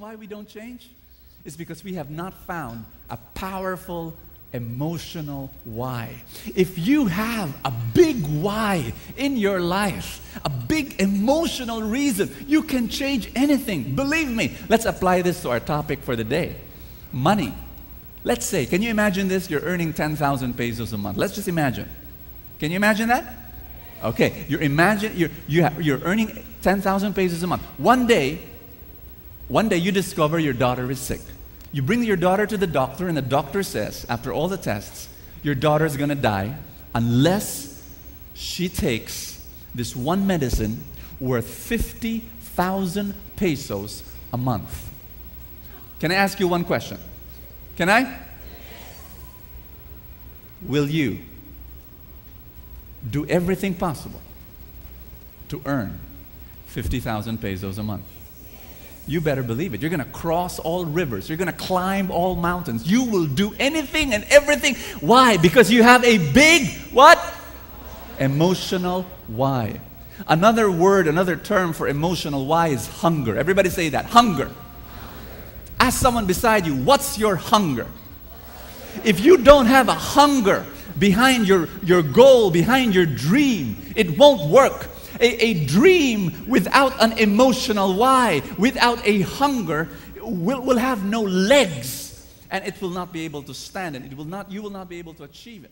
why we don't change? It's because we have not found a powerful emotional why. If you have a big why in your life, a big emotional reason, you can change anything. Believe me. Let's apply this to our topic for the day. Money. Let's say, can you imagine this? You're earning 10,000 pesos a month. Let's just imagine. Can you imagine that? Okay, you're earning 10,000 pesos a month. One day you discover your daughter is sick. You bring your daughter to the doctor, and the doctor says, after all the tests, your daughter is going to die unless she takes this one medicine worth 50,000 pesos a month. Can I ask you one question? Can I? Will you do everything possible to earn 50,000 pesos a month? You better believe it. You're going to cross all rivers. You're going to climb all mountains. You will do anything and everything. Why? Because you have a big, what? Emotional why. Another word, another term for emotional why is hunger. Everybody say that. Hunger. Ask someone beside you, what's your hunger? If you don't have a hunger behind your goal, behind your dream, it won't work. A dream without an emotional why, without a hunger, will have no legs, and it will not be able to stand, and you will not be able to achieve it.